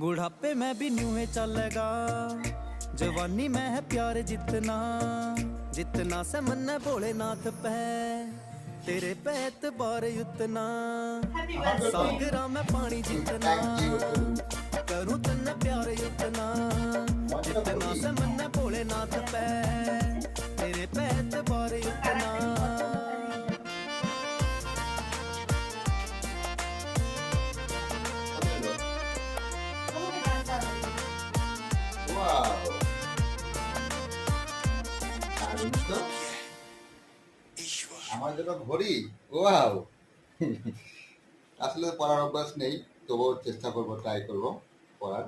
बुढ़ापे में भी न्यू है चलेगा, जवानी में है प्यार जितना, जितना से मन भोलेनाथ पे, तेरे पे एतबार उतना, सागरा में पानी जितना, करूं तन्ने प्यार उतना, जितना से मन भोलेनाथ पे, तेरे पे एतबार उतना। আমার জন্য ঘড়ি, ওয়াও। আসলে পড়ার অভ্যাস নেই, তবুও চেষ্টা করবো, ট্রাই করবো পড়ার।